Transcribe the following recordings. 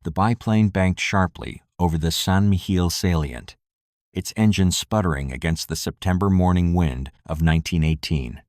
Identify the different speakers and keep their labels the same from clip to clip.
Speaker 1: The biplane banked sharply over the Saint-Mihiel salient, its engine sputtering against the September morning wind of 1918.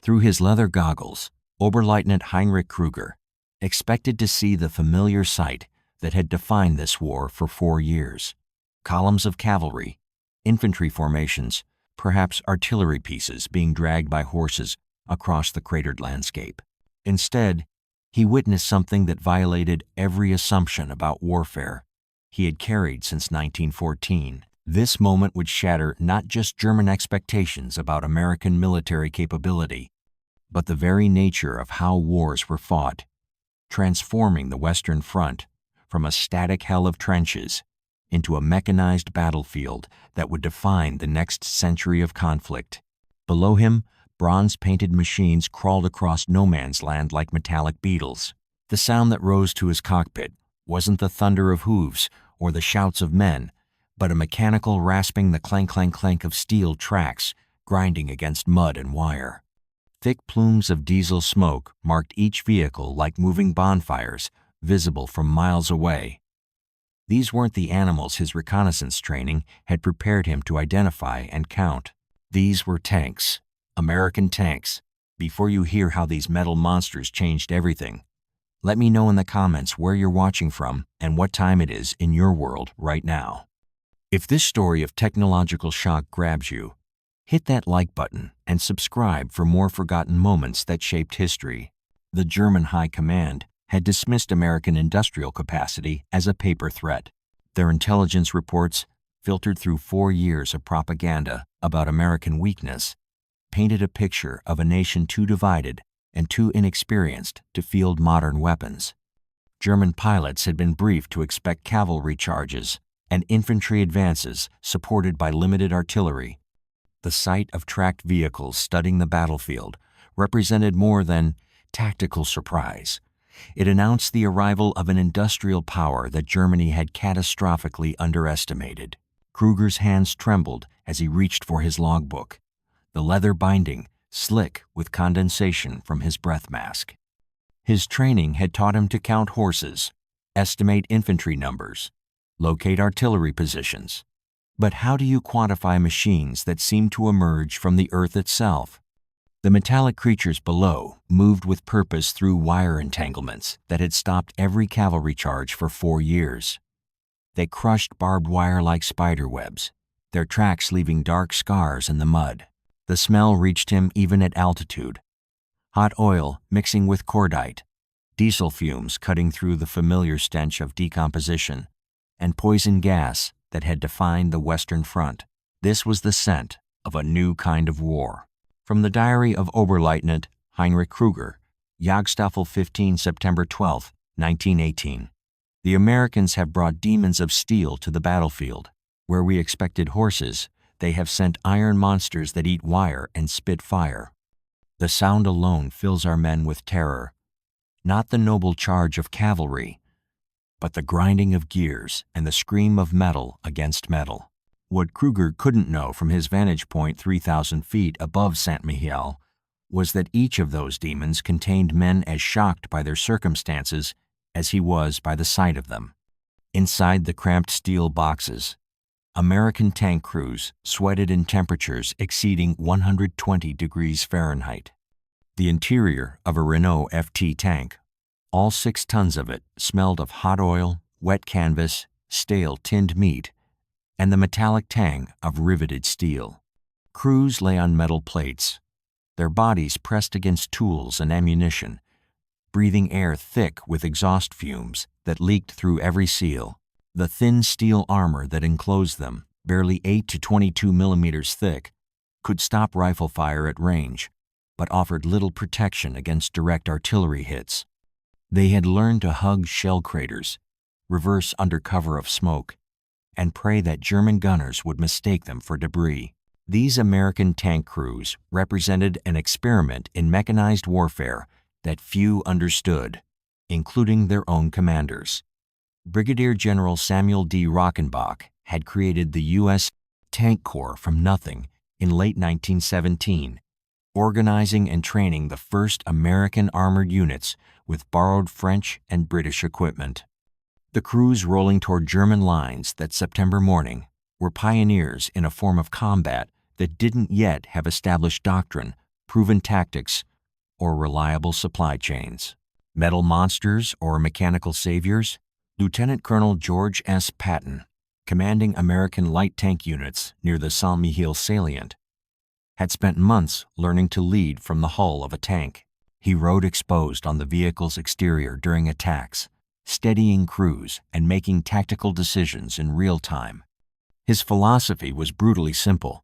Speaker 1: Through his leather goggles, Oberleutnant Heinrich Kruger expected to see the familiar sight that had defined this war for 4 years: columns of cavalry, infantry formations, perhaps artillery pieces being dragged by horses across the cratered landscape. Instead, he witnessed something that violated every assumption about warfare he had carried since 1914. This moment would shatter not just German expectations about American military capability, but the very nature of how wars were fought, transforming the Western Front from a static hell of trenches into a mechanized battlefield that would define the next century of conflict. Below him, bronze-painted machines crawled across no man's land like metallic beetles. The sound that rose to his cockpit wasn't the thunder of hooves or the shouts of men, but a mechanical rasping the clank-clank-clank of steel tracks grinding against mud and wire. Thick plumes of diesel smoke marked each vehicle like moving bonfires, visible from miles away. These weren't the animals his reconnaissance training had prepared him to identify and count. These were tanks. American tanks. Before you hear how these metal monsters changed everything, let me know in the comments where you're watching from and what time it is in your world right now. If this story of technological shock grabs you, hit that like button and subscribe for more forgotten moments that shaped history. The German High Command had dismissed American industrial capacity as a paper threat. Their intelligence reports, filtered through 4 years of propaganda about American weakness, painted a picture of a nation too divided and too inexperienced to field modern weapons. German pilots had been briefed to expect cavalry charges and infantry advances supported by limited artillery. The sight of tracked vehicles studding the battlefield represented more than tactical surprise. It announced the arrival of an industrial power that Germany had catastrophically underestimated. Kruger's hands trembled as he reached for his logbook, the leather binding slick with condensation from his breath mask. His training had taught him to count horses, estimate infantry numbers, locate artillery positions. But how do you quantify machines that seem to emerge from the earth itself? The metallic creatures below moved with purpose through wire entanglements that had stopped every cavalry charge for 4 years. They crushed barbed wire like spider webs, their tracks leaving dark scars in the mud. The smell reached him even at altitude. Hot oil mixing with cordite, diesel fumes cutting through the familiar stench of decomposition, and poison gas that had defined the Western Front. This was the scent of a new kind of war. From the diary of Oberleutnant Heinrich Kruger, Jagdstaffel 15, September 12, 1918. The Americans have brought demons of steel to the battlefield. Where we expected horses, they have sent iron monsters that eat wire and spit fire. The sound alone fills our men with terror, not the noble charge of cavalry, but the grinding of gears and the scream of metal against metal. What Kruger couldn't know from his vantage point 3,000 feet above Saint-Mihiel was that each of those demons contained men as shocked by their circumstances as he was by the sight of them. Inside the cramped steel boxes, American tank crews sweated in temperatures exceeding 120 degrees Fahrenheit. The interior of a Renault FT tank, all 6 tons of it, smelled of hot oil, wet canvas, stale tinned meat, and the metallic tang of riveted steel. Crews lay on metal plates, their bodies pressed against tools and ammunition, breathing air thick with exhaust fumes that leaked through every seal. The thin steel armor that enclosed them, barely 8 to 22 millimeters thick, could stop rifle fire at range, but offered little protection against direct artillery hits. They had learned to hug shell craters, reverse under cover of smoke, and pray that German gunners would mistake them for debris. These American tank crews represented an experiment in mechanized warfare that few understood, including their own commanders. Brigadier General Samuel D. Rockenbach had created the U.S. Tank Corps from nothing in late 1917, organizing and training the first American armored units with borrowed French and British equipment. The crews rolling toward German lines that September morning were pioneers in a form of combat that didn't yet have established doctrine, proven tactics, or reliable supply chains. Metal monsters or mechanical saviors? Lieutenant Colonel George S. Patton, commanding American light tank units near the Saint-Mihiel salient, had spent months learning to lead from the hull of a tank. He rode exposed on the vehicle's exterior during attacks, steadying crews and making tactical decisions in real time. His philosophy was brutally simple.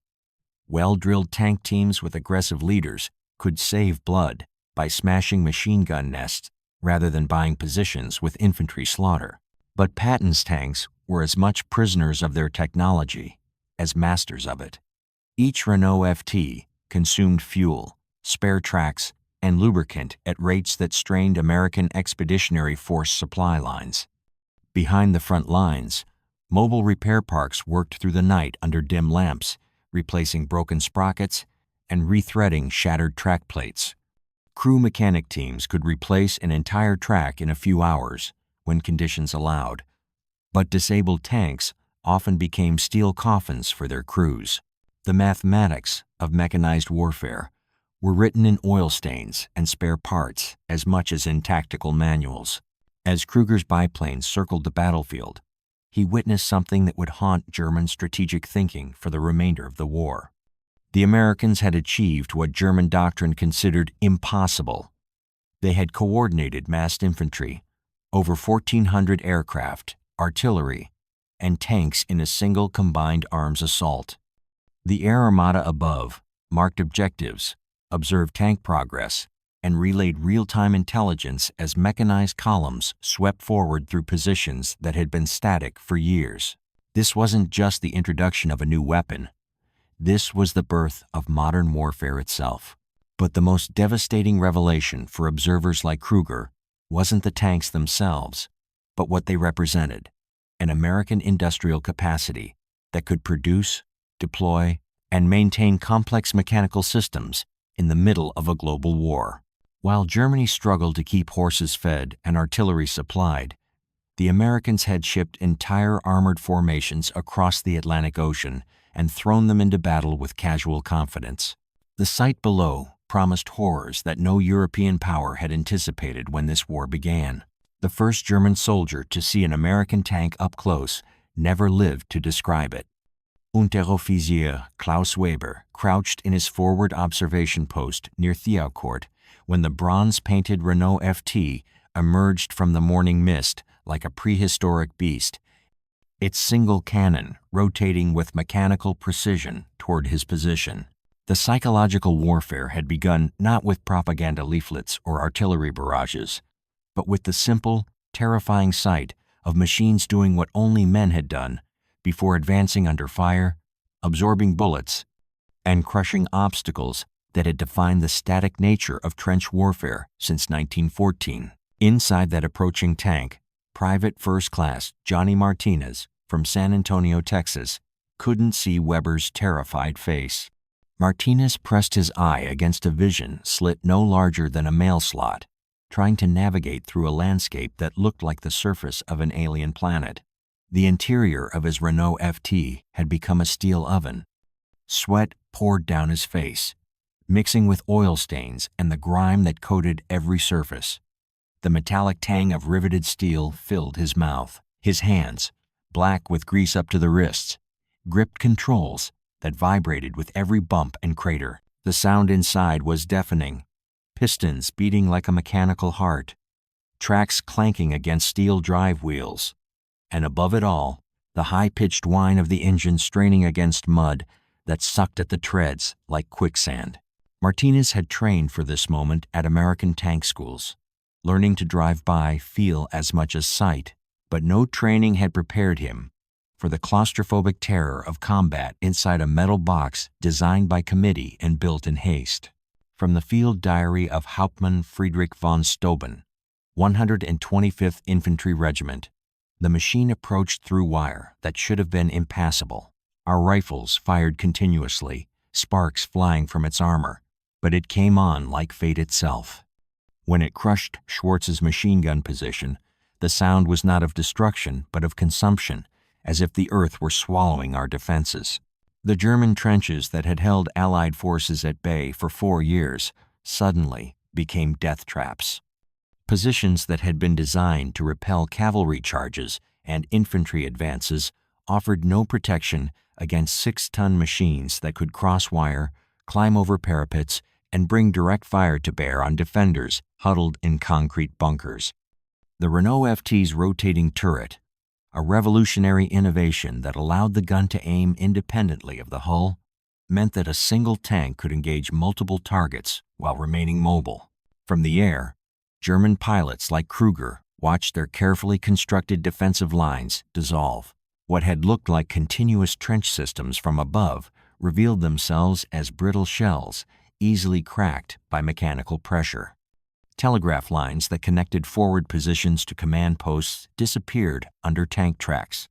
Speaker 1: Well-drilled tank teams with aggressive leaders could save blood by smashing machine gun nests rather than buying positions with infantry slaughter. But Patton's tanks were as much prisoners of their technology as masters of it. Each Renault FT consumed fuel, spare tracks, and lubricant at rates that strained American Expeditionary Force supply lines. Behind the front lines, mobile repair parks worked through the night under dim lamps, replacing broken sprockets and rethreading shattered track plates. Crew mechanic teams could replace an entire track in a few hours when conditions allowed, but disabled tanks often became steel coffins for their crews. The mathematics of mechanized warfare were written in oil stains and spare parts as much as in tactical manuals. As Kruger's biplanes circled the battlefield, he witnessed something that would haunt German strategic thinking for the remainder of the war. The Americans had achieved what German doctrine considered impossible. They had coordinated massed infantry, over 1,400 aircraft, artillery, and tanks in a single combined arms assault. The air armada above marked objectives, observed tank progress, and relayed real-time intelligence as mechanized columns swept forward through positions that had been static for years. This wasn't just the introduction of a new weapon. This was the birth of modern warfare itself. But the most devastating revelation for observers like Kruger wasn't the tanks themselves, but what they represented: an American industrial capacity that could produce, deploy, and maintain complex mechanical systems in the middle of a global war. While Germany struggled to keep horses fed and artillery supplied, the Americans had shipped entire armored formations across the Atlantic Ocean and thrown them into battle with casual confidence. The sight below promised horrors that no European power had anticipated when this war began. The first German soldier to see an American tank up close never lived to describe it. Unteroffizier Klaus Weber crouched in his forward observation post near Thiaucourt when the bronze-painted Renault FT emerged from the morning mist like a prehistoric beast, its single cannon rotating with mechanical precision toward his position. The psychological warfare had begun not with propaganda leaflets or artillery barrages, but with the simple, terrifying sight of machines doing what only men had done before advancing under fire, absorbing bullets, and crushing obstacles that had defined the static nature of trench warfare since 1914. Inside that approaching tank, Private First Class Johnny Martinez from San Antonio, Texas, couldn't see Weber's terrified face. Martinez pressed his eye against a vision slit no larger than a mail slot, trying to navigate through a landscape that looked like the surface of an alien planet. The interior of his Renault FT had become a steel oven. Sweat poured down his face, mixing with oil stains and the grime that coated every surface. The metallic tang of riveted steel filled his mouth. His hands, black with grease up to the wrists, gripped controls that vibrated with every bump and crater. The sound inside was deafening, pistons beating like a mechanical heart, tracks clanking against steel drive wheels, and above it all, the high-pitched whine of the engine straining against mud that sucked at the treads like quicksand. Martinez had trained for this moment at American tank schools, learning to drive by feel as much as sight, but no training had prepared him for the claustrophobic terror of combat inside a metal box designed by committee and built in haste. From the field diary of Hauptmann Friedrich von Steuben, 125th Infantry Regiment, the machine approached through wire that should have been impassable. Our rifles fired continuously, sparks flying from its armor, but it came on like fate itself. When it crushed Schwartz's machine gun position, The sound was not of destruction, but of consumption, as if the earth were swallowing our defenses. The German trenches that had held Allied forces at bay for 4 years suddenly became death traps. Positions that had been designed to repel cavalry charges and infantry advances offered no protection against 6-ton machines that could cross wire, climb over parapets, and bring direct fire to bear on defenders huddled in concrete bunkers. The Renault FT's rotating turret, a revolutionary innovation that allowed the gun to aim independently of the hull, meant that a single tank could engage multiple targets while remaining mobile. From the air, German pilots like Kruger watched their carefully constructed defensive lines dissolve. What had looked like continuous trench systems from above revealed themselves as brittle shells, easily cracked by mechanical pressure. Telegraph lines that connected forward positions to command posts disappeared under tank tracks,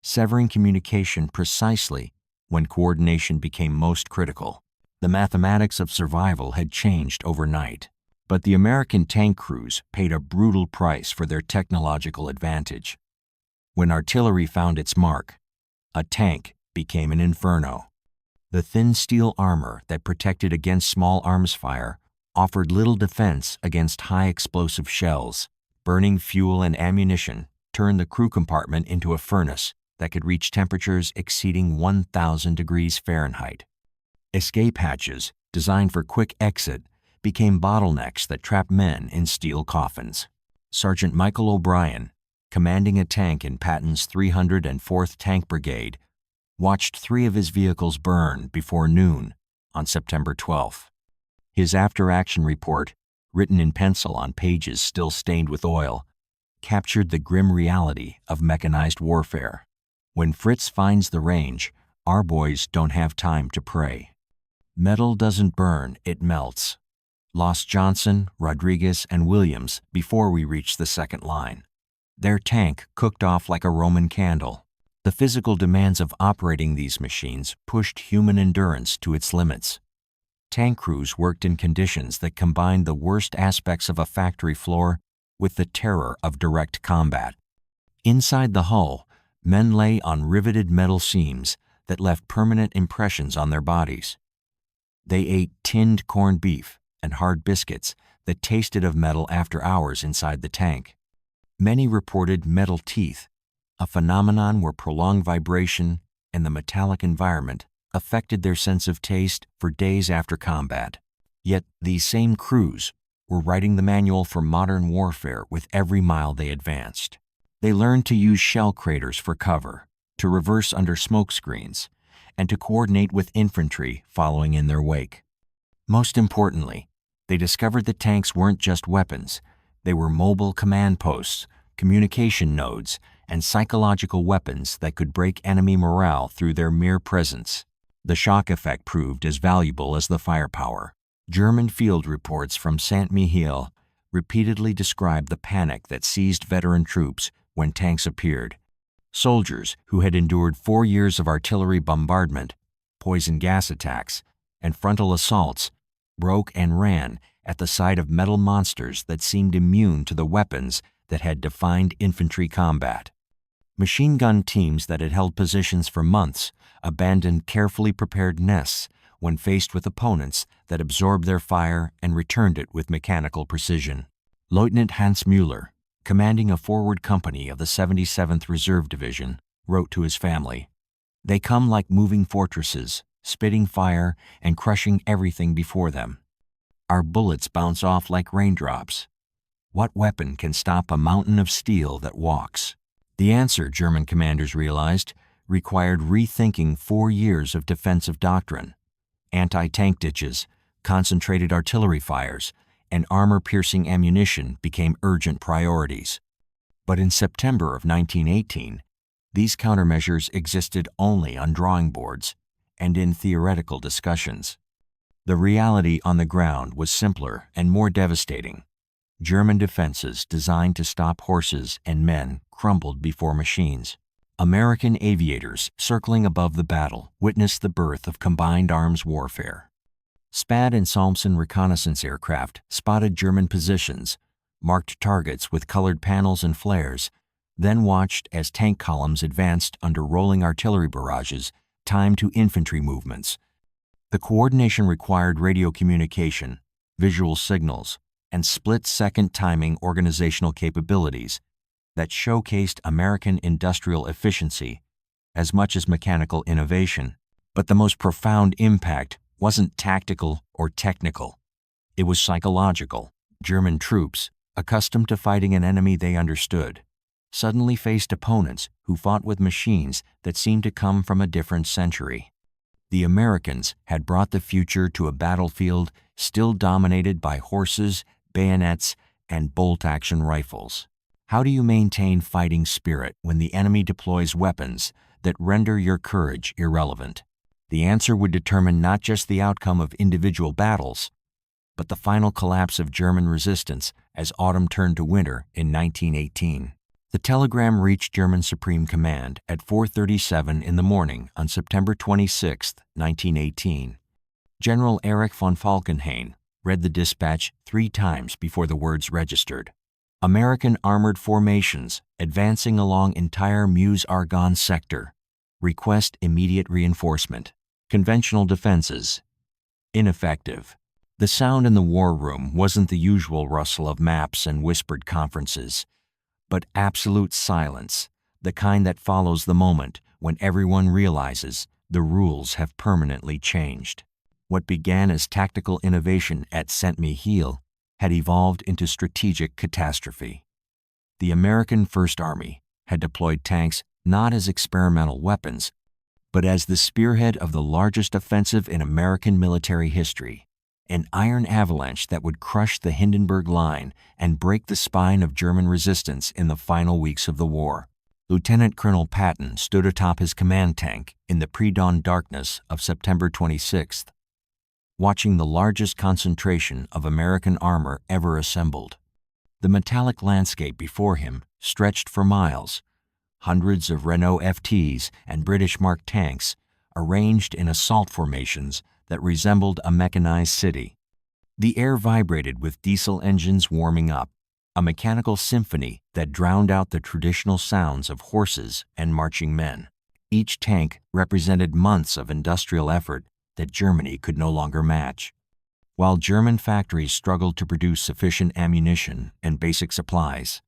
Speaker 1: severing communication precisely when coordination became most critical. The mathematics of survival had changed overnight, but the American tank crews paid a brutal price for their technological advantage. When artillery found its mark, a tank became an inferno. The thin steel armor that protected against small arms fire offered little defense against high explosive shells. Burning fuel and ammunition turned the crew compartment into a furnace that could reach temperatures exceeding 1,000 degrees Fahrenheit. Escape hatches, designed for quick exit, became bottlenecks that trapped men in steel coffins. Sergeant Michael O'Brien, commanding a tank in Patton's 304th Tank Brigade, watched 3 of his vehicles burn before noon on September 12th. His after-action report, written in pencil on pages still stained with oil, captured the grim reality of mechanized warfare. When Fritz finds the range, our boys don't have time to pray. Metal doesn't burn, it melts. Lost Johnson, Rodriguez, and Williams before we reached the second line. Their tank cooked off like a Roman candle. The physical demands of operating these machines pushed human endurance to its limits. Tank crews worked in conditions that combined the worst aspects of a factory floor with the terror of direct combat. Inside the hull, men lay on riveted metal seams that left permanent impressions on their bodies. They ate tinned corned beef and hard biscuits that tasted of metal after hours inside the tank. Many reported metal teeth, a phenomenon where prolonged vibration and the metallic environment affected their sense of taste for days after combat. Yet these same crews were writing the manual for modern warfare with every mile they advanced. They learned to use shell craters for cover, to reverse under smoke screens, and to coordinate with infantry following in their wake. Most importantly, they discovered that tanks weren't just weapons. They were mobile command posts, communication nodes, and psychological weapons that could break enemy morale through their mere presence. The shock effect proved as valuable as the firepower. German field reports from Saint-Mihiel repeatedly described the panic that seized veteran troops when tanks appeared. Soldiers who had endured 4 years of artillery bombardment, poison gas attacks, and frontal assaults broke and ran at the sight of metal monsters that seemed immune to the weapons that had defined infantry combat. Machine gun teams that had held positions for months abandoned carefully prepared nests when faced with opponents that absorbed their fire and returned it with mechanical precision. Lieutenant Hans Müller, commanding a forward company of the 77th Reserve Division, wrote to his family, "They come like moving fortresses, spitting fire and crushing everything before them. Our bullets bounce off like raindrops. What weapon can stop a mountain of steel that walks?" The answer, German commanders realized, required rethinking 4 years of defensive doctrine. Anti-tank ditches, concentrated artillery fires, and armor-piercing ammunition became urgent priorities. But in September of 1918, these countermeasures existed only on drawing boards and in theoretical discussions. The reality on the ground was simpler and more devastating. German defenses designed to stop horses and men crumbled before machines. American aviators circling above the battle witnessed the birth of combined arms warfare. Spad and Salmson reconnaissance aircraft spotted German positions, marked targets with colored panels and flares, then watched as tank columns advanced under rolling artillery barrages, timed to infantry movements. The coordination required radio communication, visual signals, and split-second timing organizational capabilities that showcased American industrial efficiency as much as mechanical innovation. But the most profound impact wasn't tactical or technical. It was psychological. German troops, accustomed to fighting an enemy they understood, suddenly faced opponents who fought with machines that seemed to come from a different century. The Americans had brought the future to a battlefield still dominated by horses, bayonets, and bolt-action rifles. How do you maintain fighting spirit when the enemy deploys weapons that render your courage irrelevant? The answer would determine not just the outcome of individual battles, but the final collapse of German resistance as autumn turned to winter in 1918. The telegram reached German Supreme Command at 4:37 in the morning on September 26, 1918. General Erich von Falkenhayn read the dispatch 3 times before the words registered. American armored formations advancing along entire Meuse-Argonne sector. Request immediate reinforcement. Conventional defenses. Ineffective. The sound in the war room wasn't the usual rustle of maps and whispered conferences, but absolute silence, the kind that follows the moment when everyone realizes the rules have permanently changed. What began as tactical innovation at Saint-Mihiel had evolved into strategic catastrophe. The American First Army had deployed tanks not as experimental weapons, but as the spearhead of the largest offensive in American military history, an iron avalanche that would crush the Hindenburg Line and break the spine of German resistance in the final weeks of the war. Lieutenant Colonel Patton stood atop his command tank in the pre-dawn darkness of September 26th, watching the largest concentration of American armor ever assembled. The metallic landscape before him stretched for miles, hundreds of Renault FTs and British Mark tanks arranged in assault formations that resembled a mechanized city. The air vibrated with diesel engines warming up, a mechanical symphony that drowned out the traditional sounds of horses and marching men. Each tank represented months of industrial effort that Germany could no longer match. While German factories struggled to produce sufficient ammunition and basic supplies,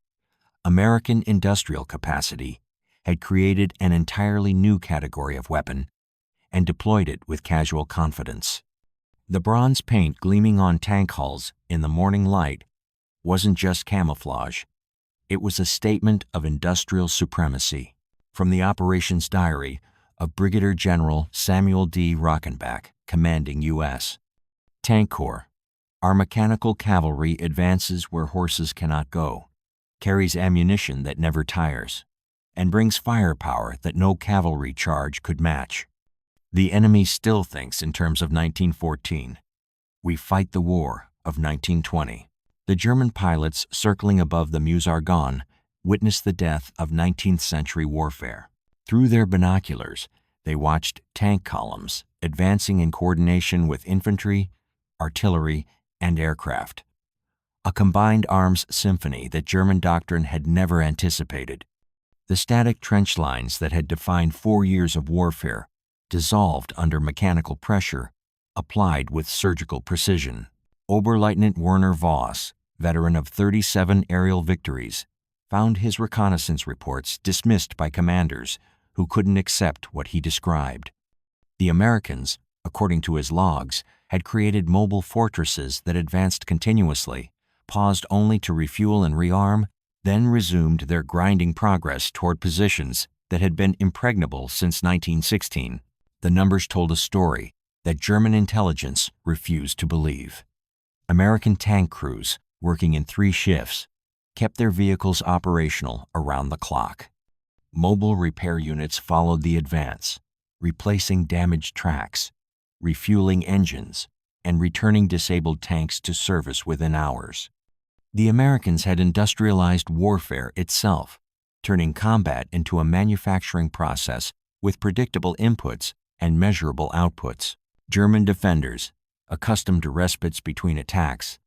Speaker 1: American industrial capacity had created an entirely new category of weapon and deployed it with casual confidence. The bronze paint gleaming on tank hulls in the morning light wasn't just camouflage. It was a statement of industrial supremacy. From the operations diary of Brigadier General Samuel Rockenbach, commanding U.S. Tank Corps. Our mechanical cavalry advances where horses cannot go, carries ammunition that never tires, and brings firepower that no cavalry charge could match. The enemy still thinks in terms of 1914. We fight the war of 1920. The German pilots circling above the Meuse-Argonne witnessed the death of 19th-century warfare. Through their binoculars, they watched tank columns advancing in coordination with infantry, artillery, and aircraft. A combined arms symphony that German doctrine had never anticipated. The static trench lines that had defined 4 years of warfare dissolved under mechanical pressure, applied with surgical precision. Oberleutnant Werner Voss, veteran of 37 aerial victories, found his reconnaissance reports dismissed by commanders who couldn't accept what he described. The Americans, according to his logs, had created mobile fortresses that advanced continuously, paused only to refuel and rearm, then resumed their grinding progress toward positions that had been impregnable since 1916. The numbers told a story that German intelligence refused to believe. American tank crews, working in 3 shifts, kept their vehicles operational around the clock. Mobile repair units followed the advance, replacing damaged tracks, refueling engines, and returning disabled tanks to service within hours. The Americans had industrialized warfare itself, turning combat into a manufacturing process with predictable inputs and measurable outputs. German defenders, accustomed to respites between attacks,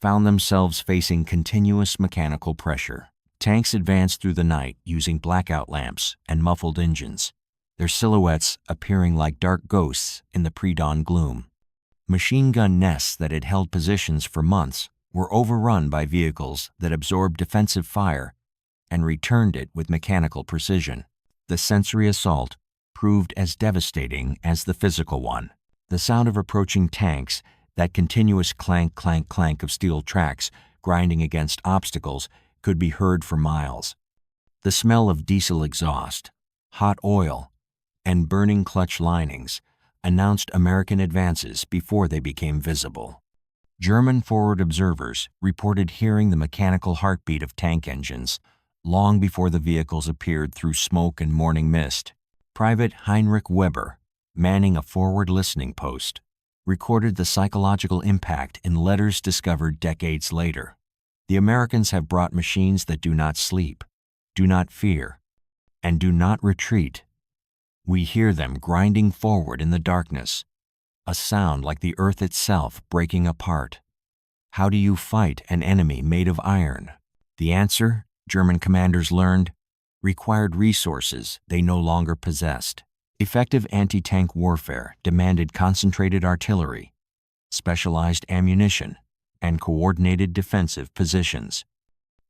Speaker 1: found themselves facing continuous mechanical pressure. Tanks advanced through the night using blackout lamps and muffled engines, their silhouettes appearing like dark ghosts in the pre-dawn gloom. Machine gun nests that had held positions for months were overrun by vehicles that absorbed defensive fire and returned it with mechanical precision. The sensory assault proved as devastating as the physical one. The sound of approaching tanks, that continuous clank, clank, clank of steel tracks grinding against obstacles, could be heard for miles. The smell of diesel exhaust, hot oil, and burning clutch linings announced American advances before they became visible. German forward observers reported hearing the mechanical heartbeat of tank engines long before the vehicles appeared through smoke and morning mist. Private Heinrich Weber, manning a forward listening post, recorded the psychological impact in letters discovered decades later. The Americans have brought machines that do not sleep, do not fear, and do not retreat. We hear them grinding forward in the darkness, a sound like the earth itself breaking apart. How do you fight an enemy made of iron? The answer, German commanders learned, required resources they no longer possessed. Effective anti-tank warfare demanded concentrated artillery, specialized ammunition, and coordinated defensive positions.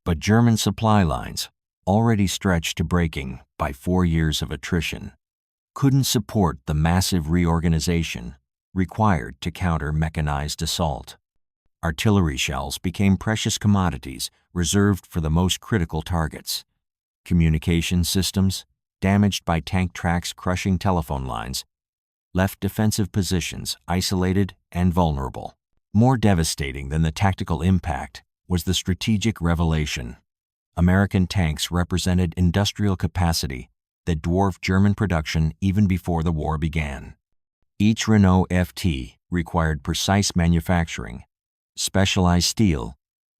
Speaker 1: But German supply lines, already stretched to breaking by 4 years of attrition, couldn't support the massive reorganization required to counter mechanized assault. Artillery shells became precious commodities reserved for the most critical targets. Communication systems, damaged by tank tracks crushing telephone lines, left defensive positions isolated and vulnerable. More devastating than the tactical impact was the strategic revelation. American tanks represented industrial capacity that dwarfed German production even before the war began. Each Renault FT required precise manufacturing, specialized steel,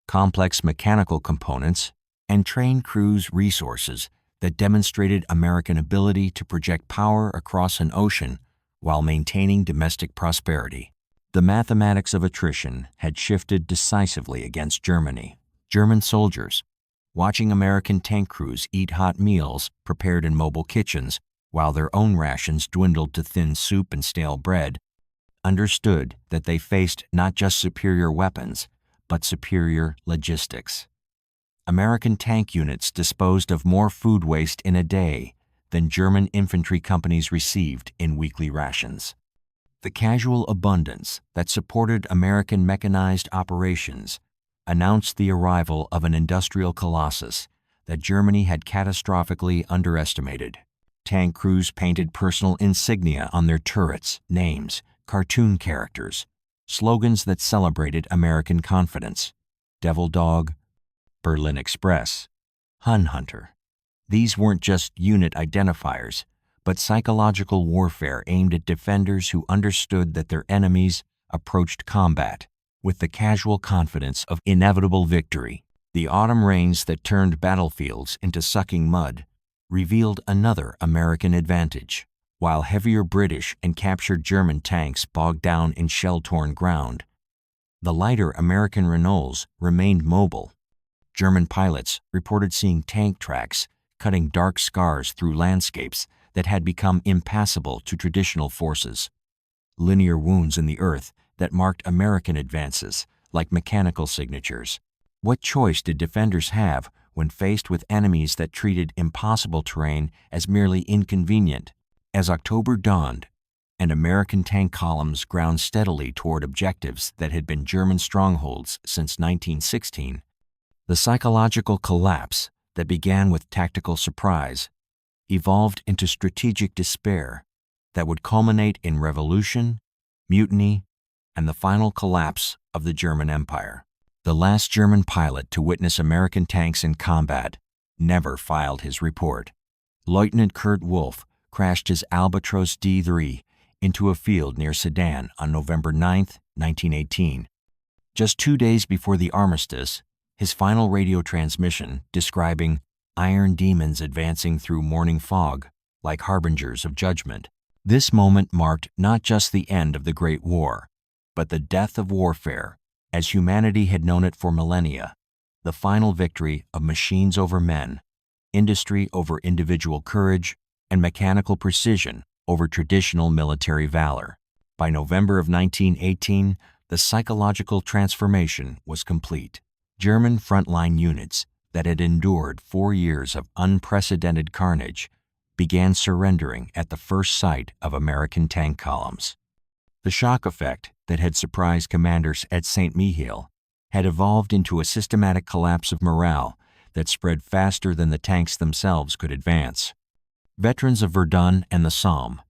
Speaker 1: complex mechanical components, and trained crews' resources that demonstrated American ability to project power across an ocean while maintaining domestic prosperity. The mathematics of attrition had shifted decisively against Germany. German soldiers, watching American tank crews eat hot meals prepared in mobile kitchens while their own rations dwindled to thin soup and stale bread, understood that they faced not just superior weapons, but superior logistics. American tank units disposed of more food waste in a day than German infantry companies received in weekly rations. The casual abundance that supported American mechanized operations announced the arrival of an industrial colossus that Germany had catastrophically underestimated. Tank crews painted personal insignia on their turrets, names, cartoon characters, slogans that celebrated American confidence: Devil Dog, Berlin Express, Hun Hunter. These weren't just unit identifiers, but psychological warfare aimed at defenders who understood that their enemies approached combat with the casual confidence of inevitable victory. The autumn rains that turned battlefields into sucking mud revealed another American advantage. While heavier British and captured German tanks bogged down in shell-torn ground, the lighter American Renaults remained mobile. German pilots reported seeing tank tracks cutting dark scars through landscapes that had become impassable to traditional forces. Linear wounds in the earth that marked American advances, like mechanical signatures. What choice did defenders have when faced with enemies that treated impossible terrain as merely inconvenient? As October dawned, and American tank columns ground steadily toward objectives that had been German strongholds since 1916, the psychological collapse that began with tactical surprise evolved into strategic despair that would culminate in revolution, mutiny, and the final collapse of the German Empire. The last German pilot to witness American tanks in combat never filed his report. Lieutenant Kurt Wolff crashed his Albatros D-3 into a field near Sedan on November 9, 1918. Just 2 days before the armistice, his final radio transmission describing iron demons advancing through morning fog like harbingers of judgment. This moment marked not just the end of the Great War, but the death of warfare as humanity had known it for millennia, the final victory of machines over men, industry over individual courage, and mechanical precision over traditional military valor. By November of 1918, the psychological transformation was complete. German frontline units that had endured 4 years of unprecedented carnage began surrendering at the first sight of American tank columns. The shock effect that had surprised commanders at Saint-Mihiel had evolved into a systematic collapse of morale that spread faster than the tanks themselves could advance. Veterans of Verdun and the Somme,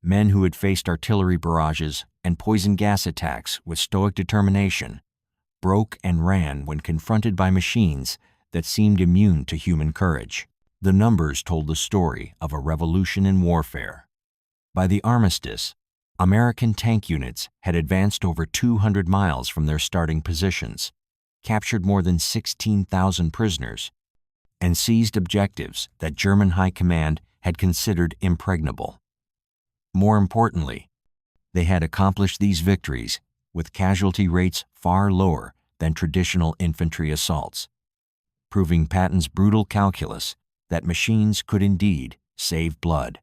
Speaker 1: men who had faced artillery barrages and poison gas attacks with stoic determination, broke and ran when confronted by machines that seemed immune to human courage. The numbers told the story of a revolution in warfare. By the armistice, American tank units had advanced over 200 miles from their starting positions, captured more than 16,000 prisoners, and seized objectives that German high command had considered impregnable. More importantly, they had accomplished these victories with casualty rates far lower than traditional infantry assaults, proving Patton's brutal calculus that machines could indeed save blood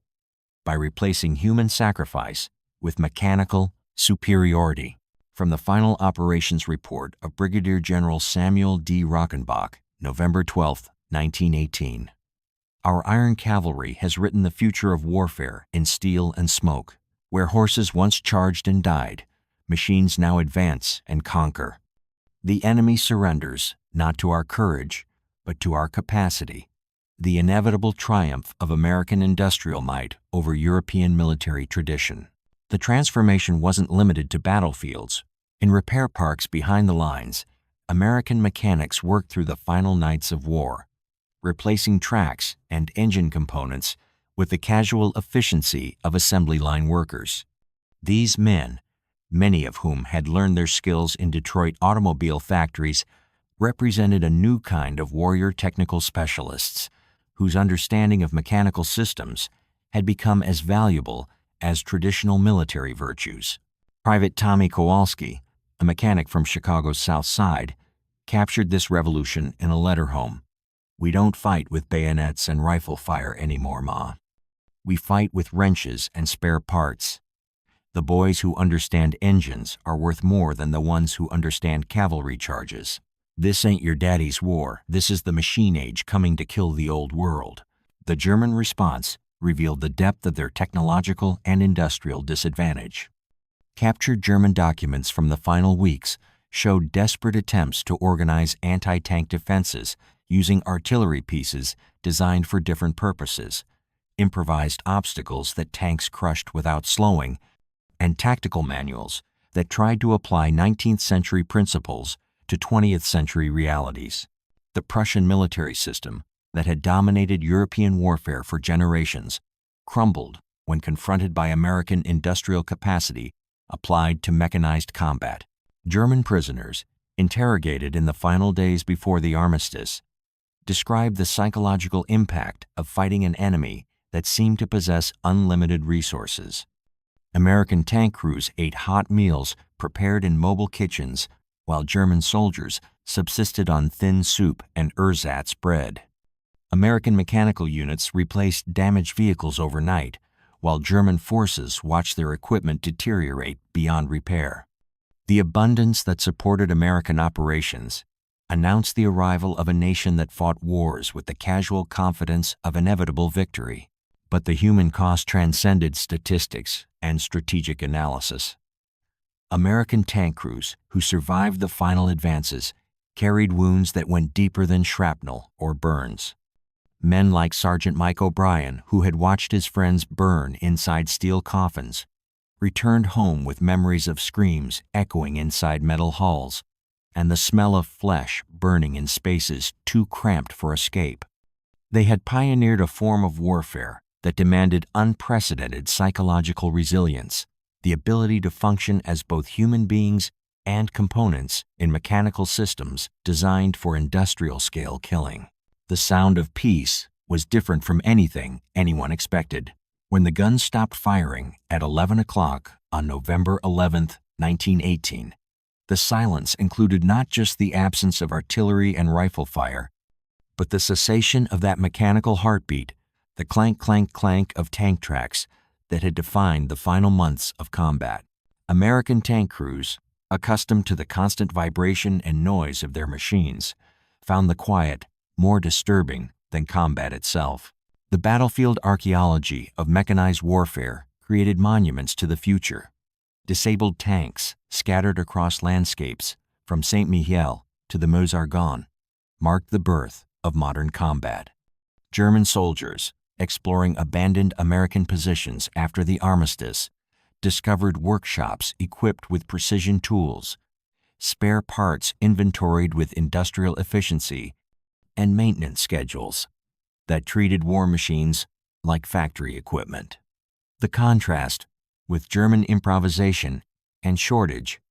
Speaker 1: by replacing human sacrifice with mechanical superiority. From the final operations report of Brigadier General Samuel Rockenbach, November 12, 1918. Our iron cavalry has written the future of warfare in steel and smoke. Where horses once charged and died, machines now advance and conquer. The enemy surrenders, not to our courage, but to our capacity. The inevitable triumph of American industrial might over European military tradition. The transformation wasn't limited to battlefields. In repair parks behind the lines, American mechanics worked through the final nights of war, replacing tracks and engine components with the casual efficiency of assembly line workers. These men, many of whom had learned their skills in Detroit automobile factories, represented a new kind of warrior technical specialists whose understanding of mechanical systems had become as valuable as traditional military virtues. Private Tommy Kowalski, a mechanic from Chicago's South Side, captured this revolution in a letter home. "We don't fight with bayonets and rifle fire anymore, Ma. We fight with wrenches and spare parts. The boys who understand engines are worth more than the ones who understand cavalry charges. This ain't your daddy's war. This is the machine age coming to kill the old world." The German response revealed the depth of their technological and industrial disadvantage. Captured German documents from the final weeks showed desperate attempts to organize anti-tank defenses using artillery pieces designed for different purposes, improvised obstacles that tanks crushed without slowing, and tactical manuals that tried to apply 19th-century principles to 20th-century realities. The Prussian military system that had dominated European warfare for generations crumbled when confronted by American industrial capacity applied to mechanized combat. German prisoners, interrogated in the final days before the armistice, described the psychological impact of fighting an enemy that seemed to possess unlimited resources. American tank crews ate hot meals prepared in mobile kitchens, while German soldiers subsisted on thin soup and ersatz bread. American mechanical units replaced damaged vehicles overnight, while German forces watched their equipment deteriorate beyond repair. The abundance that supported American operations announced the arrival of a nation that fought wars with the casual confidence of inevitable victory. But the human cost transcended statistics and strategic analysis. American tank crews who survived the final advances carried wounds that went deeper than shrapnel or burns. Men like Sergeant Mike O'Brien, who had watched his friends burn inside steel coffins, returned home with memories of screams echoing inside metal hulls and the smell of flesh burning in spaces too cramped for escape. They had pioneered a form of warfare that demanded unprecedented psychological resilience, the ability to function as both human beings and components in mechanical systems designed for industrial-scale killing. The sound of peace was different from anything anyone expected. When the guns stopped firing at 11 o'clock on November 11, 1918, The silence included not just the absence of artillery and rifle fire, but the cessation of that mechanical heartbeat, the clank, clank, clank of tank tracks that had defined the final months of combat. American tank crews, accustomed to the constant vibration and noise of their machines, found the quiet more disturbing than combat itself. The battlefield archaeology of mechanized warfare created monuments to the future. Disabled tanks, scattered across landscapes from Saint-Mihiel to the Meuse-Argonne, marked the birth of modern combat. German soldiers, exploring abandoned American positions after the armistice, discovered workshops equipped with precision tools, spare parts inventoried with industrial efficiency, and maintenance schedules that treated war machines like factory equipment. The contrast with German improvisation and shortage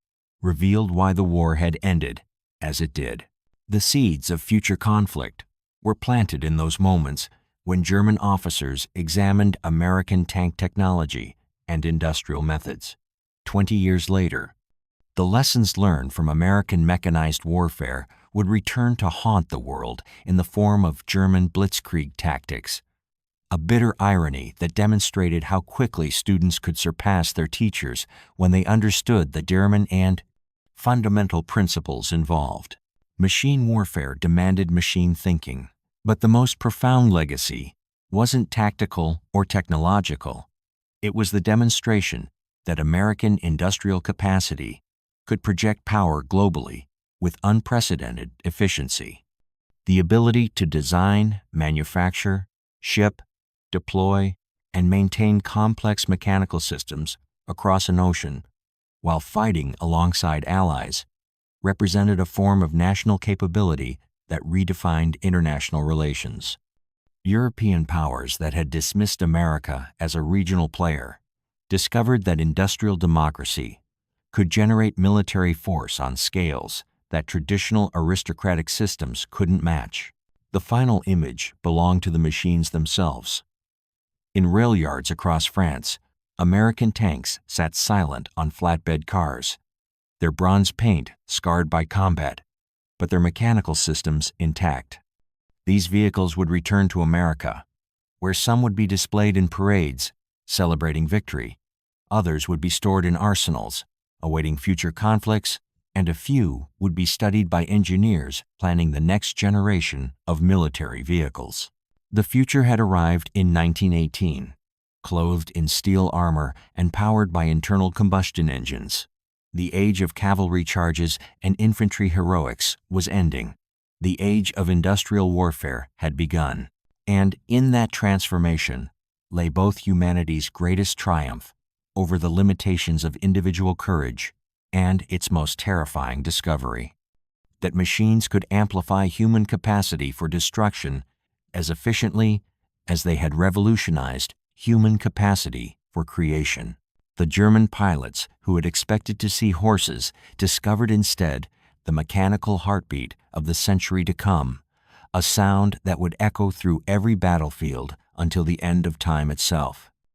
Speaker 1: revealed why the war had ended as it did. The seeds of future conflict were planted in those moments when German officers examined American tank technology and industrial methods. 20 years later, the lessons learned from American mechanized warfare would return to haunt the world in the form of German blitzkrieg tactics, a bitter irony that demonstrated how quickly students could surpass their teachers when they understood the German and fundamental principles involved. Machine warfare demanded machine thinking, but the most profound legacy wasn't tactical or technological. It was the demonstration that American industrial capacity could project power globally with unprecedented efficiency. The ability to design, manufacture, ship, deploy, and maintain complex mechanical systems across an ocean while fighting alongside allies represented a form of national capability that redefined international relations. European powers that had dismissed America as a regional player discovered that industrial democracy could generate military force on scales that traditional aristocratic systems couldn't match. The final image belonged to the machines themselves. In rail yards across France, American tanks sat silent on flatbed cars, their bronze paint scarred by combat, but their mechanical systems intact. These vehicles would return to America, where some would be displayed in parades, celebrating victory, others would be stored in arsenals, awaiting future conflicts, and a few would be studied by engineers planning the next generation of military vehicles. The future had arrived in 1918, clothed in steel armor and powered by internal combustion engines. The age of cavalry charges and infantry heroics was ending. The age of industrial warfare had begun. And in that transformation lay both humanity's greatest triumph over the limitations of individual courage and its most terrifying discovery: that machines could amplify human capacity for destruction as efficiently as they had revolutionized human capacity for creation. The German pilots who had expected to see horses discovered instead the mechanical heartbeat of the century to come, a sound that would echo through every battlefield until the end of time itself.